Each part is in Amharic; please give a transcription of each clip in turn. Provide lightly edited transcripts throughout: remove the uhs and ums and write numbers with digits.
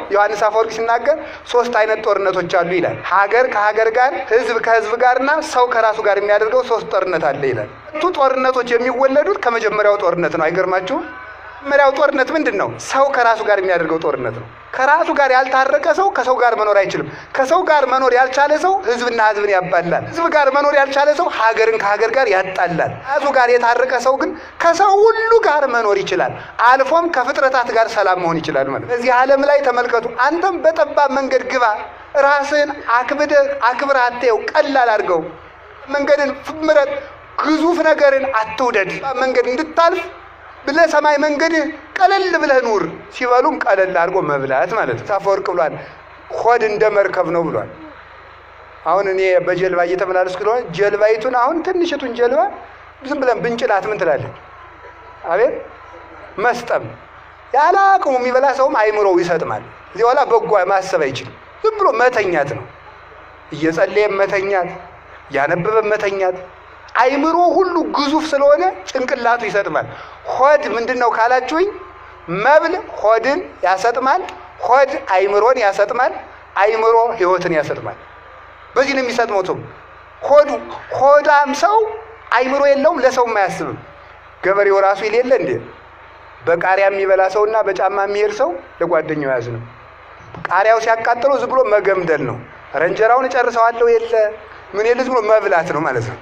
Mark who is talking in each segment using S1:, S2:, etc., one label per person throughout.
S1: ዮሐንስ አፈወርቅ ሲናገር ሶስት አይነት ጦርነቶች አሉ ይላል። ሀገር ከሀገር ጋር፣ ህዝብ ከህዝብ ጋርና ሰው ከራሱ ጋር የሚያደርገው ሶስት ጦርነት አለ ይላል። ጦርነቶች የሚወለዱት ከመጀመሪያው ጦርነት ነው። አይገርማችሁም? መጀመሪያው ጦርነት ምንድነው? ሰው ከራሱ ጋር የሚያደርገው ጦርነት ነው። ከራሱ ጋር ያልታረቀ ሰው ከሰው ጋር መኖር አይችልም። ከሰው ጋር መኖር ያልቻለ ሰው ህዝብና ህዝብን ያባላል። ህዝብ ጋር መኖር ያልቻለ ሰው ሀገርን ከሀገር ጋር ያጣላል። ከራሱ ጋር የታረቀ ሰው ግን ከሰው ሁሉ ጋር መኖር ይችላል። አልፎም ከፍጥረታት ጋር ሰላም መሆን ይችላል ማለት ነው። በዚህ ዓለም ላይ ተመልከቱ። አንተም በጠባብ መንገድ ግባ፣ ራስህን አክብረህ አትየው፣ ቀላል አድርገው። መንገድን ምረጥ፣ ግዙፍ ነገርን አትውደድ። መንገድ እንድታልፍ ብለህ ሰማይ መንገድ ቀለል ብለህ ኑር። ሲበሉም ቀለል አድርጎ መብላት ማለት ነው። አፈወርቅ ብሏል፣ ሆድ እንደ መርከብ ነው ብሏል። አሁን እኔ በጀልባ እየተመላለስኩ ስለሆነ ጀልባይቱን አሁን ትንሽቱን ጀልባ ዝም ብለን ብንጭላት ምን ትላለች? አቤት መስጠም። ያለ አቅሙ የሚበላ ሰውም አይምሮው ይሰጥማል። እዚህ በኋላ በጎ ማሰብ አይችልም። ዝም ብሎ መተኛት ነው። እየጸለየ መተኛት፣ ያነበበ መተኛት። አይምሮ ሁሉ ግዙፍ ስለሆነ ጭንቅላቱ ይሰጥማል። ሆድ ምንድነው ካላችሁኝ፣ መብል ሆድን ያሰጥማል፣ ሆድ አይምሮን ያሰጥማል፣ አይምሮ ህይወትን ያሰጥማል። በዚህ ነው የሚሰጥመው ሰው። ሆዳም ሰው አይምሮ የለውም፣ ለሰውም አያስብም። ገበሬው ራሱ ይሌለ እንዴ በቃሪያ የሚበላ ሰውና በጫማ የሚሄድ ሰው ለጓደኛው ያዝ ነው። ቃሪያው ሲያቃጥለው ዝም ብሎ መገምደል ነው። ረንጀራውን እጨርሰዋለሁ የለ ምን የለ ዝም ብሎ መብላት ነው ማለት ነው።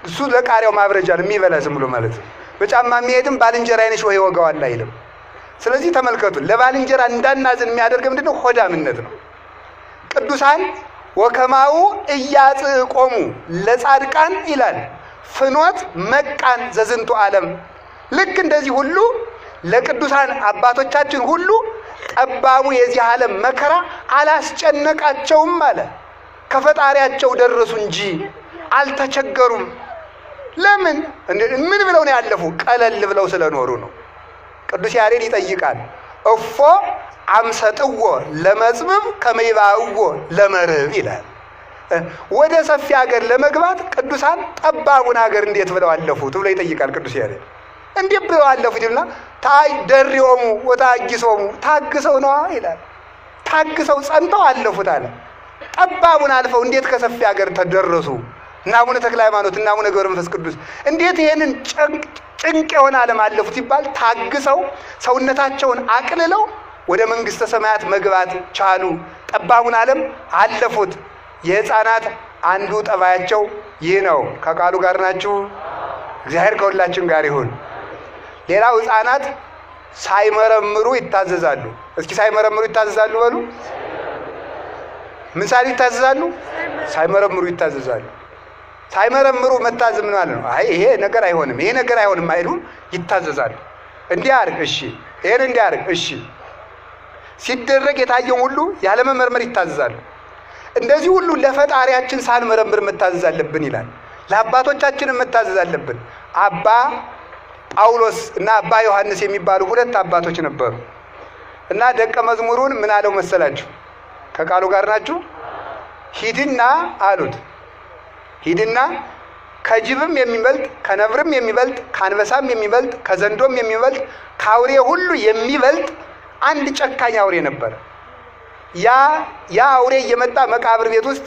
S1: እሱ ለቃሪያው ማብረጃ ነው የሚበላ ዝም ብሎ ማለት ነው። በጫማ የሚሄድም ባልንጀራ አይነሽ ወይ ወጋዋል አይልም። ስለዚህ ተመልከቱ፣ ለባልንጀራ እንዳናዝን የሚያደርግ ምንድነው? ሆዳምነት ነው። ቅዱሳን ወከማው እያጽቆሙ ለጻድቃን ይላል ፍኖት መቃን ዘዝንቱ ዓለም። ልክ እንደዚህ ሁሉ ለቅዱሳን አባቶቻችን ሁሉ ጠባቡ የዚህ ዓለም መከራ አላስጨነቃቸውም አለ። ከፈጣሪያቸው ደረሱ እንጂ አልተቸገሩም። ለምን? ምን ብለው ነው ያለፉ? ቀለል ብለው ስለኖሩ ነው። ቅዱስ ያሬድ ይጠይቃል፣ እፎ አምሰጥዎ ለመጽብብ ከመይባእዎ ለመርብ ይላል። ወደ ሰፊ ሀገር ለመግባት ቅዱሳን ጠባቡን ሀገር እንዴት ብለው አለፉት ብሎ ይጠይቃል ቅዱስ ያሬድ። እንዴት ብለው አለፉት ይልና ደሪዮሙ ወታጊሶሙ ታግሰው ነዋ ይላል። ታግሰው ጸንተው አለፉት አለ። ጠባቡን አልፈው እንዴት ከሰፊ ሀገር ተደረሱ? እና አቡነ ተክለ ሃይማኖት እና አቡነ ገብረ መንፈስ ቅዱስ እንዴት ይሄንን ጭንቅ የሆነ ዓለም አለፉት ሲባል ታግሰው ሰውነታቸውን አቅልለው ወደ መንግስተ ሰማያት መግባት ቻሉ። ጠባቡን ዓለም አለፉት። የሕፃናት አንዱ ጠባያቸው ይህ ነው። ከቃሉ ጋር ናችሁ? እግዚአብሔር ከሁላችን ጋር ይሁን። ሌላው ሕፃናት ሳይመረምሩ ይታዘዛሉ። እስኪ ሳይመረምሩ ይታዘዛሉ በሉ። ምን ሳይሉ ይታዘዛሉ? ሳይመረምሩ ይታዘዛሉ። ሳይመረምሩ መታዘዝ ምን ማለት ነው? አይ ይሄ ነገር አይሆንም፣ ይሄ ነገር አይሆንም አይሉም፣ ይታዘዛሉ። እንዲህ አድርግ እሺ፣ ይሄን እንዲህ አድርግ እሺ። ሲደረግ የታየው ሁሉ ያለ መመርመር ይታዘዛሉ። እንደዚህ ሁሉ ለፈጣሪያችን ሳንመረምር መታዘዝ አለብን ይላል። ለአባቶቻችን መታዘዝ አለብን። አባ ጳውሎስ እና አባ ዮሐንስ የሚባሉ ሁለት አባቶች ነበሩ እና ደቀ መዝሙሩን ምን አለው መሰላችሁ? ከቃሉ ጋር ናችሁ? ሂድና አሉት። ሂድና ከጅብም የሚበልጥ ከነብርም የሚበልጥ ከአንበሳም የሚበልጥ ከዘንዶም የሚበልጥ ከአውሬ ሁሉ የሚበልጥ አንድ ጨካኝ አውሬ ነበር። ያ አውሬ እየመጣ መቃብር ቤት ውስጥ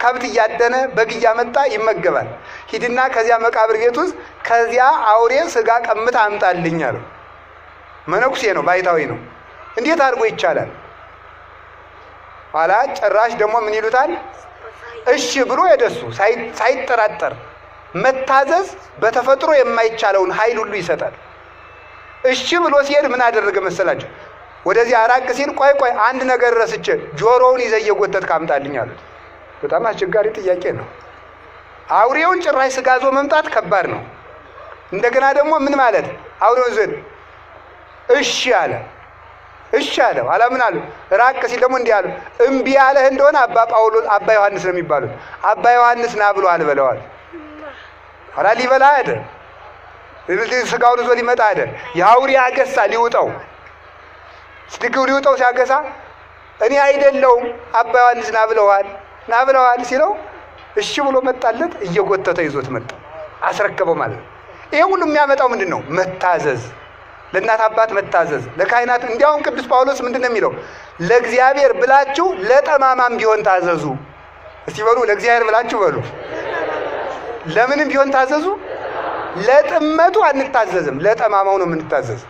S1: ከብት እያደነ በግ እያመጣ ይመገባል። ሂድና ከዚያ መቃብር ቤት ውስጥ ከዚያ አውሬ ስጋ ቀምታ አምጣልኝ አለው። መነኩሴ ነው፣ ባይታዊ ነው። እንዴት አድርጎ ይቻላል? ኋላ ጭራሽ ደግሞ ምን ይሉታል? እሺ ብሎ የደሱ ሳይጠራጠር መታዘዝ በተፈጥሮ የማይቻለውን ኃይል ሁሉ ይሰጣል። እሺ ብሎ ሲሄድ ምን አደረገ መሰላችሁ? ወደዚህ አራቅ ሲል ቆይ አንድ ነገር ረስቼ ጆሮውን ይዘህ እየጎተትክ አምጣልኝ አሉት። በጣም አስቸጋሪ ጥያቄ ነው። አውሬውን ጭራሽ ስጋዞ መምጣት ከባድ ነው። እንደገና ደግሞ ምን ማለት አውሬውን ዘን እሺ አለ። እሺ አለ። ኋላ ምን አለ? ራቅ ሲል ደግሞ እንዲህ አለ፣ እምቢ ያለህ እንደሆነ አባ ዮሐንስ ነው የሚባሉት፣ አባ ዮሐንስ ና ብሎ አልበለዋል። ኋላ ሊበላ አይደ ስጋውን ይዞ ሊመጣ አይደ የአውሬ አገሳ ሊውጠው ስድግው ሊውጠው ሲያገሳ እኔ አይደለሁም አባ ዮሐንስ ና ብለዋል ሲለው እሺ ብሎ መጣለት። እየጎተተ ይዞት መጣ፣ አስረከበው ማለት ነው። ይሄ ሁሉ የሚያመጣው ምንድነው? መታዘዝ። ለእናት አባት መታዘዝ፣ ለካህናት። እንዲያውም ቅዱስ ጳውሎስ ምንድነው የሚለው? ለእግዚአብሔር ብላችሁ ለጠማማም ቢሆን ታዘዙ። እስቲ በሉ ለእግዚአብሔር ብላችሁ በሉ። ለምንም ቢሆን ታዘዙ። ለጥመቱ አንታዘዝም፣ ለጠማማው ነው የምንታዘዝ።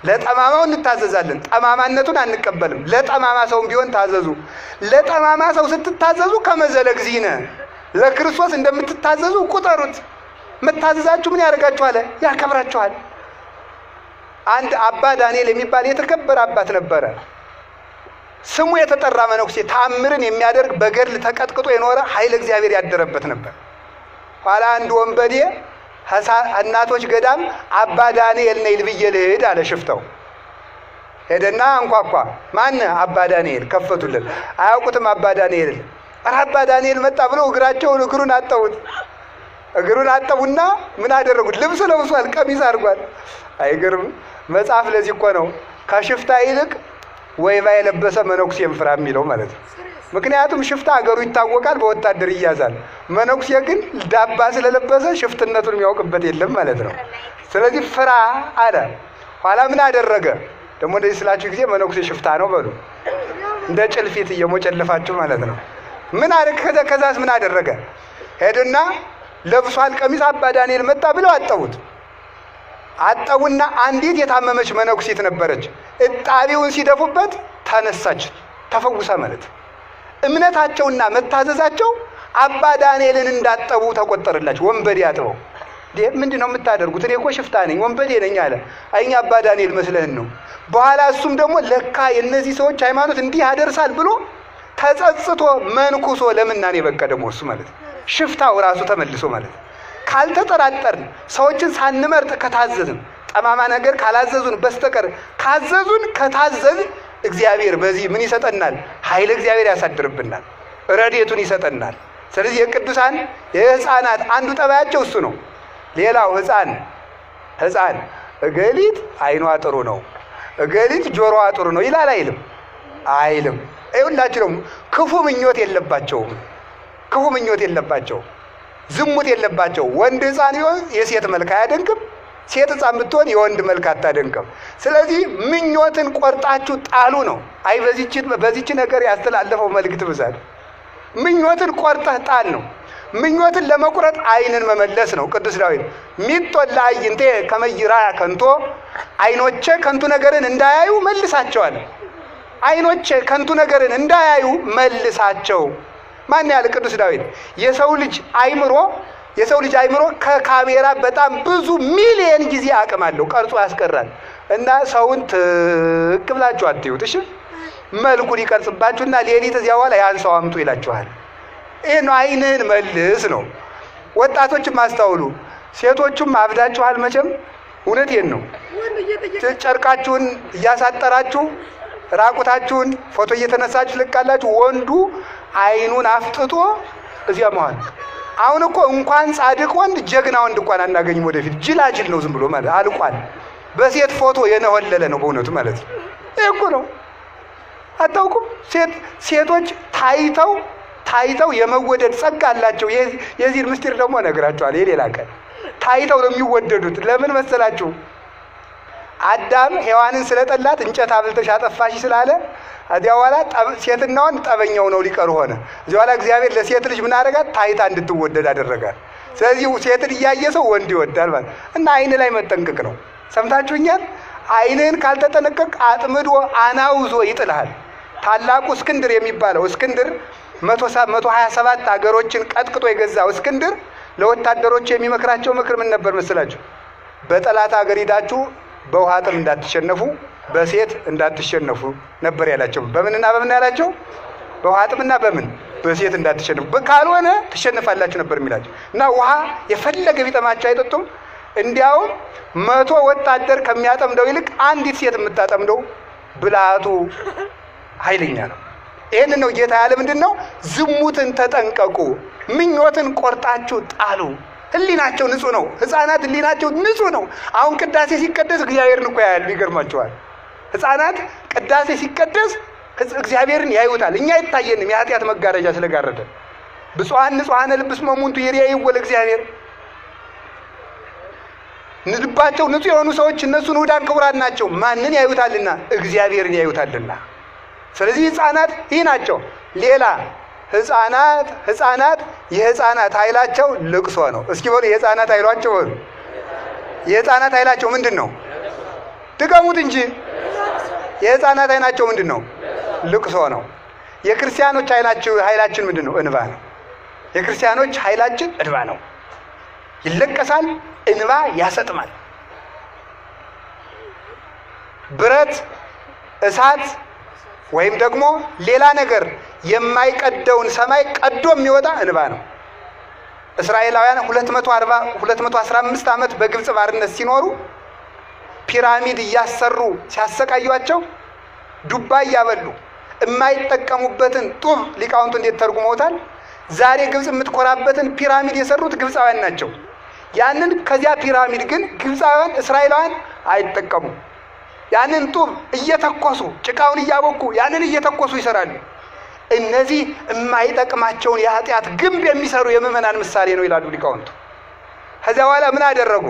S1: ለጠማማው እንታዘዛለን፣ ጠማማነቱን አንቀበልም። ለጠማማ ሰውም ቢሆን ታዘዙ። ለጠማማ ሰው ስትታዘዙ ከመዘለ እግዚእነ ለክርስቶስ እንደምትታዘዙ ቁጠሩት። መታዘዛችሁ ምን ያደርጋችኋል? ያከብራችኋል። አንድ አባ ዳንኤል የሚባል የተከበረ አባት ነበረ። ስሙ የተጠራ መነኩሴ፣ ተአምርን የሚያደርግ በገድል ተቀጥቅጦ የኖረ ኃይለ እግዚአብሔር ያደረበት ነበር። ኋላ አንድ ወንበዴ እናቶች ገዳም አባ ዳንኤል ነይ ልብዬ ልሂድ አለ ሽፍታው። ሄደና አንኳኳ። ማን? አባ ዳንኤል። ከፈቱልን። አያውቁትም አባ ዳንኤል። ኧረ አባ ዳንኤል መጣ ብለው እግሩን አጠቡት። እግሩን አጠቡና ምን አደረጉት? ልብስ ለብሷል፣ ቀሚስ አድርጓል። አይገርም? መጽሐፍ ለዚህ እኮ ነው ከሽፍታ ይልቅ ወይባ የለበሰ መነኩሴን ፍራ የሚለው ማለት ነው። ምክንያቱም ሽፍታ አገሩ ይታወቃል፣ በወታደር ይያዛል። መነኩሴ ግን ዳባ ስለለበሰ ሽፍትነቱን የሚያውቅበት የለም ማለት ነው። ስለዚህ ፍራ አለ። ኋላ ምን አደረገ? ደግሞ እንደዚህ ስላችሁ ጊዜ መነኩሴ ሽፍታ ነው በሉ፣ እንደ ጭልፊት እየሞጨለፋችሁ ማለት ነው። ምን አደረገ? ከዛስ ምን አደረገ? ሄድና ለብሷል ቀሚስ አባ ዳንኤል መጣ ብለው አጠቡት። አጠቡና አንዲት የታመመች መነኩሴት ነበረች። እጣቢውን ሲደፉበት ተነሳች፣ ተፈውሳ ማለት። እምነታቸውና መታዘዛቸው አባ ዳንኤልን እንዳጠቡ ተቆጠረላቸው። ወንበዴ አጥበው ምንድነው የምታደርጉት? እኔ እኮ ሽፍታ ነኝ ወንበዴ ነኝ አለ። አይኛ አባ ዳንኤል መስለህን ነው። በኋላ እሱም ደግሞ ለካ የነዚህ ሰዎች ሃይማኖት እንዲህ ያደርሳል ብሎ ተጸጽቶ መንኩሶ ለምናኔ በቃ ደግሞ እሱ ማለት ሽፍታው ራሱ ተመልሶ ማለት። ካልተጠራጠርን ሰዎችን ሳንመርጥ ከታዘዝን ጠማማ ነገር ካላዘዙን በስተቀር ካዘዙን ከታዘዝ እግዚአብሔር በዚህ ምን ይሰጠናል? ኃይለ እግዚአብሔር ያሳድርብናል፣ ረድኤቱን ይሰጠናል። ስለዚህ የቅዱሳን የሕፃናት አንዱ ጠባያቸው እሱ ነው። ሌላው ሕፃን እገሊት አይኗ ጥሩ ነው፣ እገሊት ጆሮዋ ጥሩ ነው ይላል አይልም? አይልም። ይኸውላችሁ ክፉ ምኞት የለባቸውም፣ ክፉ ምኞት የለባቸውም፣ ዝሙት የለባቸው። ወንድ ሕፃን ቢሆን የሴት መልክ አያደንቅም፣ ሴት ሕፃን ብትሆን የወንድ መልክ አታደንቅም። ስለዚህ ምኞትን ቆርጣችሁ ጣሉ ነው። አይ በዚች ነገር ያስተላለፈው መልእክት ብዛት ምኞትን ቆርጠህ ጣል ነው። ምኞትን ለመቁረጥ አይንን መመለስ ነው። ቅዱስ ዳዊት ሚጦላ አይንቴ ከመይራ ከንቶ፣ አይኖቼ ከንቱ ነገርን እንዳያዩ መልሳቸዋል። አይኖቼ ከንቱ ነገርን እንዳያዩ መልሳቸው። ማን ያለ? ቅዱስ ዳዊት። የሰው ልጅ አይምሮ ከካሜራ በጣም ብዙ ሚሊየን ጊዜ አቅም አለው፣ ቀርጾ ያስቀራል። እና ሰውን ትክ ብላችሁ አትዩት እሺ። መልኩን ይቀርጽባችሁና ሌሊት እዚያ በኋላ ያን ሰው አምጡ ይላችኋል። ይሄን አይንህን መልስ ነው። ወጣቶችም አስተውሉ፣ ሴቶቹም አብዳችኋል መቼም። እውነቴን ነው። ጨርቃችሁን እያሳጠራችሁ ራቁታችሁን ፎቶ እየተነሳችሁ ልቃላችሁ። ወንዱ አይኑን አፍጥጦ እዚያ መዋል። አሁን እኮ እንኳን ጻድቅ ወንድ ጀግና ወንድ እንኳን አናገኝም። ወደፊት ጅላጅል ነው ዝም ብሎ ማለት አልቋል። በሴት ፎቶ የነወለለ ነው በእውነቱ ማለት ነው። ይሄ እኮ ነው። አታውቁም? ሴቶች ታይተው የመወደድ ጸጋ አላቸው። የዚህ ምስጢር ደግሞ እነግራችኋለሁ የሌላ ቀን። ታይተው ነው የሚወደዱት። ለምን መሰላችሁ? አዳም ሔዋንን ስለጠላት እንጨት አብልተሽ አጠፋሽ ስላለ እዚያ በኋላ ሴትና ወንድ ጠበኛው ነው ሊቀር ሆነ። እዚያ በኋላ እግዚአብሔር ለሴት ልጅ ምን አደረጋት? ታይታ እንድትወደድ አደረጋት። ስለዚህ ሴትን እያየ ሰው ወንድ ይወዳል ማለት እና አይን ላይ መጠንቀቅ ነው። ሰምታችሁኛል? አይንህን ካልተጠነቀቅ አጥምዶ አናውዞ ይጥልሃል። ታላቁ እስክንድር የሚባለው እስክንድር 127 ሀገሮችን ቀጥቅጦ የገዛው እስክንድር ለወታደሮች የሚመክራቸው ምክር ምን ነበር መስላችሁ? በጠላት ሀገር ሄዳችሁ በውሃ ጥም እንዳትሸነፉ፣ በሴት እንዳትሸነፉ ነበር ያላቸው። በምንና በምን ያላቸው? በውሃ ጥምና በሴት እንዳትሸነፉ፣ ካልሆነ ትሸነፋላችሁ ነበር የሚላቸው። እና ውሃ የፈለገ ቢጠማቸው አይጠጡም። እንዲያውም 100 ወታደር ከሚያጠምደው ይልቅ አንዲት ሴት የምታጠምደው ብልሃቱ ኃይለኛ ነው። ይህን ነው ጌታ ያለ። ምንድን ነው? ዝሙትን ተጠንቀቁ፣ ምኞትን ቆርጣችሁ ጣሉ። ህሊናቸው ንጹህ ነው። ህፃናት ህሊናቸው ንጹህ ነው። አሁን ቅዳሴ ሲቀደስ እግዚአብሔርን እኮ ያያሉ። ይገርማቸዋል። ህፃናት ቅዳሴ ሲቀደስ እግዚአብሔርን ያዩታል። እኛ አይታየንም፣ የኃጢአት መጋረጃ ስለጋረደ። ብፁዓን ንጹሐነ ልብ እስመ እሙንቱ ይሬእይዎ ለእግዚአብሔር። ልባቸው ንጹህ የሆኑ ሰዎች እነሱን ውዳን ክቡራን ናቸው። ማንን ያዩታልና? እግዚአብሔርን ያዩታልና። ስለዚህ ሕፃናት ይህ ናቸው። ሌላ ሕፃናት የሕፃናት ኃይላቸው ልቅሶ ነው። እስኪ በሉ የሕፃናት ኃይላቸው የሕፃናት ኃይላቸው ምንድን ነው? ድገሙት እንጂ። የሕፃናት ኃይላቸው ምንድን ነው? ልቅሶ ነው። የክርስቲያኖች ኃይላችን ምንድን ነው? እንባ ነው። የክርስቲያኖች ኃይላችን እንባ ነው። ይለቀሳል፣ እንባ ያሰጥማል። ብረት፣ እሳት ወይም ደግሞ ሌላ ነገር የማይቀደውን ሰማይ ቀዶ የሚወጣ እንባ ነው። እስራኤላውያን 215 ዓመት በግብፅ ባርነት ሲኖሩ ፒራሚድ እያሰሩ ሲያሰቃዩአቸው ዱባ እያበሉ የማይጠቀሙበትን ጡብ ሊቃውንቱ እንዴት ተርጉመውታል? ዛሬ ግብፅ የምትኮራበትን ፒራሚድ የሰሩት ግብፃውያን ናቸው። ያንን ከዚያ ፒራሚድ ግን ግብፃውያን እስራኤላውያን አይጠቀሙም። ያንን ጡብ እየተኮሱ ጭቃውን እያቦኩ ያንን እየተኮሱ ይሰራሉ። እነዚህ የማይጠቅማቸውን የኃጢአት ግንብ የሚሰሩ የምዕመናን ምሳሌ ነው ይላሉ ሊቃውንቱ። ከዚያ በኋላ ምን አደረጉ?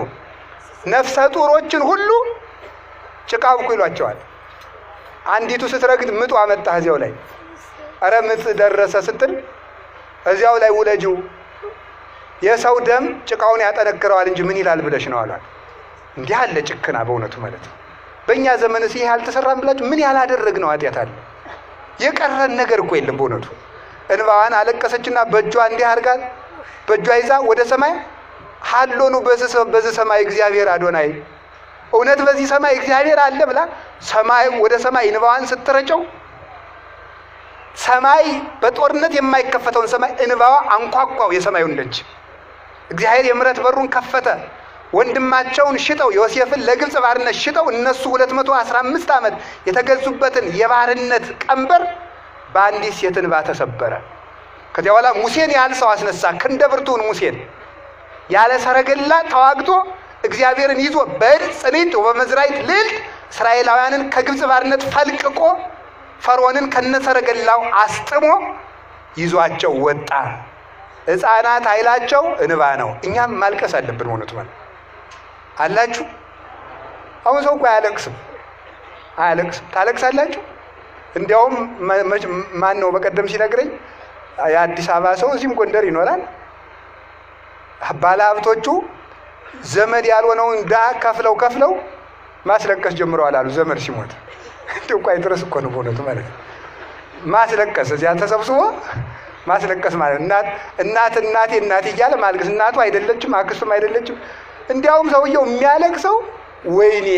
S1: ነፍሰ ጡሮችን ሁሉ ጭቃ አብኩ ይሏቸዋል። አንዲቱ ስትረግጥ ምጡ አመጣ እዚያው ላይ። አረ ምጥ ደረሰ ስትል እዚያው ላይ ውለጂው። የሰው ደም ጭቃውን ያጠነክረዋል እንጂ ምን ይላል ብለሽ ነው አሏት። እንዲህ አለ ጭክና በእውነቱ ማለት ነው። በእኛ ዘመንስ ይሄ አልተሰራም ብላችሁ ምን ያላደረግነው ኃጢአት አለ? የቀረን ነገር እኮ የለም በእውነቱ። እንባዋን አለቀሰችና በእጇ እንዲህ አድርጋ በእጇ ይዛ ወደ ሰማይ ሀሎኑ በዚህ ሰማይ እግዚአብሔር አዶናይ፣ እውነት በዚህ ሰማይ እግዚአብሔር አለ ብላ ሰማይ ወደ ሰማይ እንባዋን ስትረጨው ሰማይ በጦርነት የማይከፈተውን ሰማይ እንባዋ አንኳኳው የሰማዩን ደጅ። እግዚአብሔር የምሕረት በሩን ከፈተ። ወንድማቸውን ሽጠው ዮሴፍን ለግብፅ ባርነት ሽጠው እነሱ 215 ዓመት የተገዙበትን የባርነት ቀንበር በአንዲት ሴት እንባ ተሰበረ። ከዚያ በኋላ ሙሴን ያህል ሰው አስነሳ። ክንደ ብርቱን ሙሴን ያለ ሰረገላ ተዋግቶ እግዚአብሔርን ይዞ በጽኒት ወበመዝራይት ልዕልት እስራኤላውያንን ከግብፅ ባርነት ፈልቅቆ ፈርዖንን ከነሰረገላው አስጥሞ ይዟቸው ወጣ። ሕፃናት ኃይላቸው እንባ ነው። እኛም ማልቀስ አለብን። ሆነቱ ማለት አላችሁ። አሁን ሰው እኮ አያለቅስም። ታለቅሳላችሁ? እንዲያውም ማን ነው በቀደም ሲነግረኝ የአዲስ አበባ ሰው እዚህም ጎንደር ይኖራል። ባለ ሀብቶቹ ዘመድ ያልሆነውን ዳ ከፍለው ማስለቀስ ጀምረዋል አሉ። ዘመድ ሲሞት እንደው ቆይ ድረስ እኮ ነው በእውነቱ ማለት ነው። ማስለቀስ እዚያ ተሰብስቦ ማስለቀስ ማለት እናቴ እያለ ማልቀስ። እናቱ አይደለችም፣ አክስቱም አይደለችም። እንዲያውም ሰውየው የሚያለቅሰው ወይኔ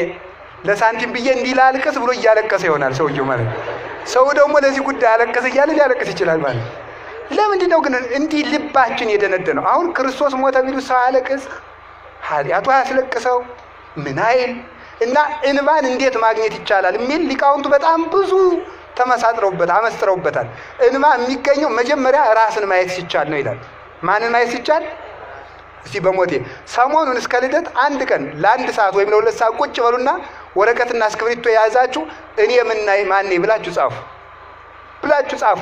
S1: ለሳንቲም ብዬ እንዲህ ላልቅስ ብሎ እያለቀሰ ይሆናል ሰውየው ማለት ነው። ሰው ደግሞ ለዚህ ጉዳይ አለቀሰ እያለ ሊያለቅስ ይችላል ማለት ነው። ለምንድን ነው ግን እንዲህ ልባችን የደነደነው? አሁን ክርስቶስ ሞተ ቢሉ ሰው አለቅስ፣ ኃጢአቱ ያስለቅሰው ምን አይል እና እንባን እንዴት ማግኘት ይቻላል የሚል ሊቃውንቱ በጣም ብዙ አመስጥረውበታል። እንባ የሚገኘው መጀመሪያ ራስን ማየት ሲቻል ነው ይላል። ማንን ማየት ሲቻል? እስቲ በሞቴ ሰሞኑን እስከ ልደት አንድ ቀን ለአንድ ሰዓት ወይም ለሁለት ሰዓት ቁጭ በሉና ወረቀትና እስክሪብቶ የያዛችሁ እኔ ማን ነኝ ብላችሁ ጻፉ።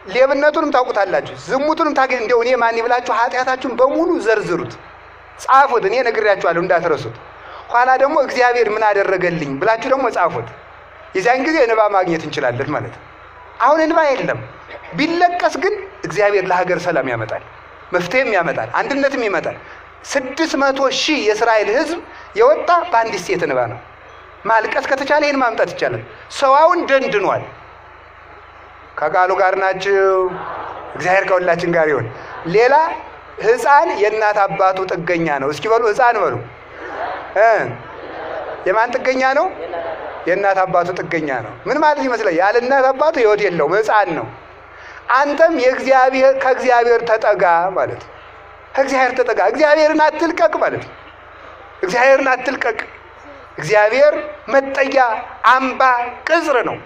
S1: ሌብነቱንም ታውቁታላችሁ፣ ዝሙቱንም እንደው እኔ ማን ነኝ ብላችሁ ኃጢአታችሁን በሙሉ ዘርዝሩት፣ ጻፉት። እኔ ነግሬያችኋለሁ እንዳትረሱት። ኋላ ደግሞ እግዚአብሔር ምን አደረገልኝ ብላችሁ ደግሞ ጻፉት። የዚያን ጊዜ እንባ ማግኘት እንችላለን ማለት ነው። አሁን እንባ የለም። ቢለቀስ ግን እግዚአብሔር ለሀገር ሰላም ያመጣል፣ መፍትሄም ያመጣል፣ አንድነትም ይመጣል። 600,000 የእስራኤል ሕዝብ የወጣ በአንዲት ሴት እንባ ነው። ማልቀስ ከተቻለ ይህን ማምጣት ይቻላል። ሰዋውን ደንድኗል። ከቃሉ ጋር ናችሁ። እግዚአብሔር ከሁላችን ጋር ይሁን። ሌላ ሕፃን የእናት አባቱ ጥገኛ ነው። እስኪ በሉ ሕፃን በሉ። የማን ጥገኛ ነው? የእናት አባቱ ጥገኛ ነው። ምን ማለት ይመስላል? ያለ እናት አባቱ ሕይወት የለውም፣ ሕፃን ነው። አንተም ከእግዚአብሔር ተጠጋ ማለት ነው። ከእግዚአብሔር ተጠጋ፣ እግዚአብሔርን አትልቀቅ ማለት ነው። እግዚአብሔርን አትልቀቅ። እግዚአብሔር መጠጊያ አምባ ቅጽር ነው።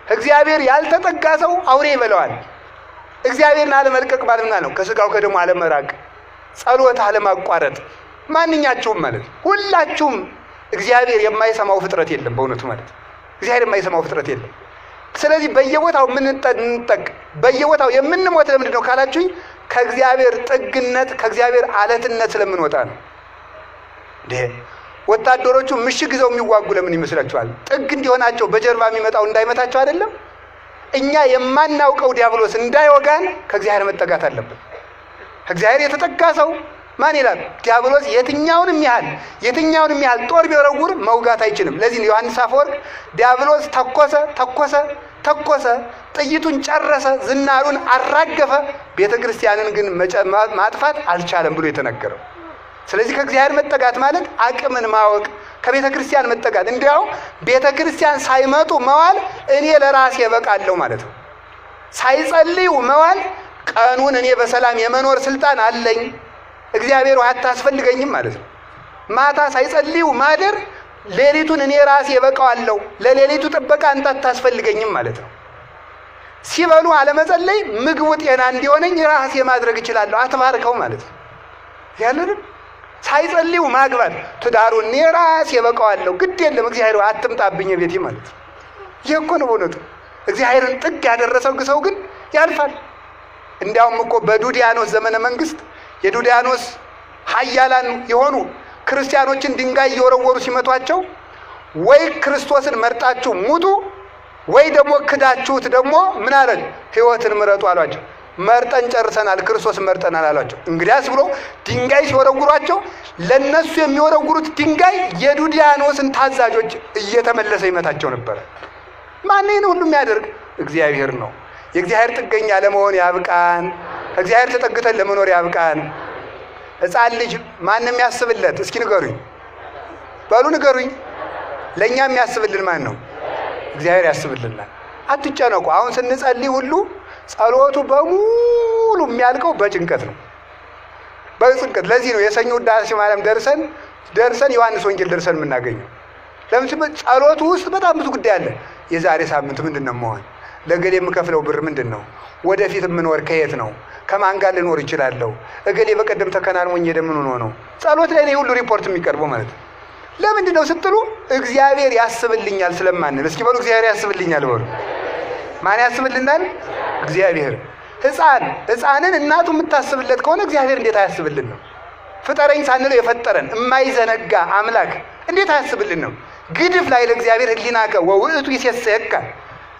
S1: እግዚአብሔር ያልተጠጋ ሰው አውሬ ይበለዋል። እግዚአብሔርን አለመልቀቅ ማለት ነው ከስጋው ከደሙ አለመራቅ፣ ጸሎት አለማቋረጥ። ማንኛችሁም ማለት ሁላችሁም እግዚአብሔር የማይሰማው ፍጥረት የለም በእውነቱ ማለት እግዚአብሔር የማይሰማው ፍጥረት የለም። ስለዚህ በየቦታው በየቦታው የምንሞት ለምንድን ነው ካላችሁኝ ከእግዚአብሔር ጥግነት ከእግዚአብሔር አለትነት ስለምንወጣ ነው። ወታደሮቹ ምሽግ ይዘው የሚዋጉ ለምን ይመስላችኋል? ጥግ እንዲሆናቸው በጀርባ የሚመጣው እንዳይመታቸው አይደለም? እኛ የማናውቀው ዲያብሎስ እንዳይወጋን ከእግዚአብሔር መጠጋት አለብን። ከእግዚአብሔር የተጠጋ ሰው ማን ይላል? ዲያብሎስ የትኛውንም ያህል ጦር ቢወረውር መውጋት አይችልም። ለዚህ ነው ዮሐንስ አፈወርቅ ዲያብሎስ ተኮሰ፣ ጥይቱን ጨረሰ፣ ዝናሩን አራገፈ፣ ቤተ ክርስቲያንን ግን ማጥፋት አልቻለም ብሎ የተነገረው። ስለዚህ ከእግዚአብሔር መጠጋት ማለት አቅምን ማወቅ፣ ከቤተ ክርስቲያን መጠጋት። እንዲያው ቤተ ክርስቲያን ሳይመጡ መዋል እኔ ለራሴ በቃለሁ ማለት ነው። ሳይጸልዩ መዋል ቀኑን እኔ በሰላም የመኖር ስልጣን አለኝ፣ እግዚአብሔር አታስፈልገኝም ማለት ነው። ማታ ሳይጸልዩ ማደር ሌሊቱን እኔ ራሴ በቃዋለሁ፣ ለሌሊቱ ጥበቃ አንተ አታስፈልገኝም ማለት ነው። ሲበሉ አለመጸለይ ምግቡ ጤና እንዲሆነኝ ራሴ ማድረግ እችላለሁ፣ አትባርከው ማለት ነው። ያለንም ሳይጸልዩ ማግባት ትዳሩን እኔ ራሴ በቃዋለሁ፣ ግድ የለም እግዚአብሔር አትምጣብኝ ቤቴ ማለት ነው። ይህ እኮ ነው በእውነቱ። እግዚአብሔርን ጥግ ያደረሰው ሰው ግን ያልፋል። እንዲያውም እኮ በዱዲያኖስ ዘመነ መንግስት የዱዲያኖስ ኃያላን የሆኑ ክርስቲያኖችን ድንጋይ እየወረወሩ ሲመቷቸው ወይ ክርስቶስን መርጣችሁ ሙቱ ወይ ደግሞ ክዳችሁት ደግሞ ምን አለን ሕይወትን ምረጡ አሏቸው። መርጠን ጨርሰናል፣ ክርስቶስ መርጠናል አሏቸው። እንግዲያስ ብሎ ድንጋይ ሲወረውሯቸው ለነሱ የሚወረውሩት ድንጋይ የዱዲያኖስን ታዛዦች እየተመለሰ ይመታቸው ነበር። ማን ነው ሁሉ የሚያደርግ? እግዚአብሔር ነው። የእግዚአብሔር ጥገኛ ለመሆን ያብቃን። እግዚአብሔር ተጠግተን ለመኖር ያብቃን። ሕፃን ልጅ ማን የሚያስብለት? እስኪ ንገሩኝ፣ በሉ ንገሩኝ። ለኛ የሚያስብልን ማን ነው? እግዚአብሔር ያስብልናል። አትጨነቁ። አሁን ስንጸልይ ሁሉ ጸሎቱ በሙሉ የሚያልቀው በጭንቀት ነው፣ በጭንቀት። ለዚህ ነው የሰኞ ውዳሴ ማርያም ደርሰን ዮሐንስ ወንጌል ደርሰን የምናገኘው። ለምን? ጸሎቱ ውስጥ በጣም ብዙ ጉዳይ አለ። የዛሬ ሳምንት ምንድነው መሆን? ለገሌ የምከፍለው ብር ምንድነው? ወደፊት የምኖር ከየት ነው? ከማን ጋር ልኖር ይችላለሁ? እገሌ በቀደም ተከናንሞኝ ምን ሆኖ ነው? ጸሎት ላይ ነው ሁሉ ሪፖርት የሚቀርበው ማለት ነው። ለምንድነው ስትሉ እግዚአብሔር ያስብልኛል ስለማንል። እስኪ በሉ እግዚአብሔር ያስብልኛል በሉ። ማን ያስብልናል? እግዚአብሔር። ሕፃንን እናቱ የምታስብለት ከሆነ እግዚአብሔር እንዴት አያስብልን ነው? ፍጠረኝ ሳንለው የፈጠረን የማይዘነጋ አምላክ እንዴት አያስብልን ነው? ግድፍ ላይ ለእግዚአብሔር ህሊናከ ወውእቱ ይሴሰየከ፣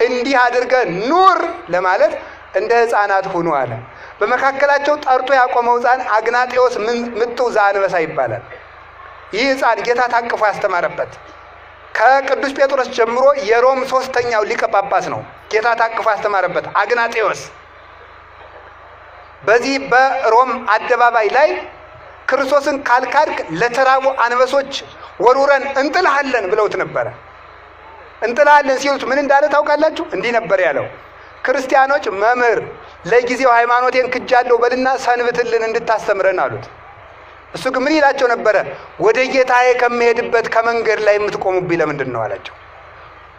S1: እንዲህ አድርገህ ኑር ለማለት እንደ ሕፃናት ሁኑ አለ። በመካከላቸው ጠርቶ ያቆመው ሕፃን አግናጤዎስ ምጥው ዘአንበሳ ይባላል። ይህ ሕፃን ጌታ ታቅፎ ያስተማረበት ከቅዱስ ጴጥሮስ ጀምሮ የሮም 3ኛው ሊቀ ጳጳስ ነው። ጌታ ታቅፎ ያስተማረበት አግናጤዎስ በዚህ በሮም አደባባይ ላይ ክርስቶስን ካልካድክ ለተራቡ አንበሶች ወሩረን እንጥልሃለን ብለውት ነበረ። እንጥልሃለን ሲሉት ምን እንዳለ ታውቃላችሁ? እንዲህ ነበር ያለው፣ ክርስቲያኖች መምህር ለጊዜው ሃይማኖቴን ክጃለሁ በልና ሰንብትልን እንድታስተምረን አሉት። እሱ ግን ምን ይላቸው ነበረ? ወደ ጌታዬ ከመሄድበት ከመንገድ ላይ የምትቆሙብኝ ለምንድን ነው አላቸው።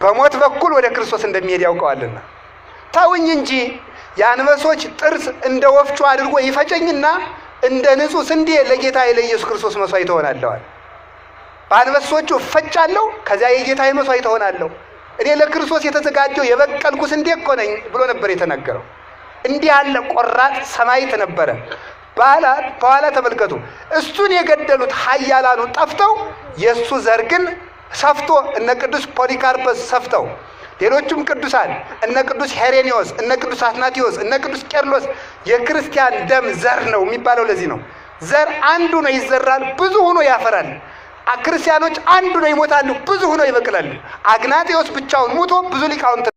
S1: በሞት በኩል ወደ ክርስቶስ እንደሚሄድ ያውቀዋልና። ታውኝ እንጂ የአንበሶች ጥርስ እንደ ወፍጮ አድርጎ ይፈጨኝና እንደ ንጹህ ስንዴ ለጌታዬ ለኢየሱስ ክርስቶስ መስዋዕት እሆናለሁ። በአንበሶቹ እፈጫለሁ፣ ከዚያ የጌታዬ መስዋዕት እሆናለሁ። እኔ ለክርስቶስ የተዘጋጀው የበቀልኩ ስንዴ እኮ ነኝ ብሎ ነበር የተናገረው። እንዲህ ያለ ቆራጥ ሰማዕት ነበረ። በኋላ ተመልከቱ፣ እሱን የገደሉት ኃያላኑ ጠፍተው የእሱ ዘር ግን ሰፍቶ እነ ቅዱስ ፖሊካርፐስ ሰፍተው፣ ሌሎቹም ቅዱሳን እነ ቅዱስ ሄሬኒዮስ፣ እነ ቅዱስ አትናቴዎስ፣ እነ ቅዱስ ቄርሎስ የክርስቲያን ደም ዘር ነው የሚባለው። ለዚህ ነው ዘር አንዱ ነው ይዘራል፣ ብዙ ሆኖ ያፈራል። ክርስቲያኖች አንዱ ነው ይሞታሉ፣ ብዙ ሆኖ ይበቅላሉ። አግናጤዎስ ብቻውን ሞቶ ብዙ ሊቃውንት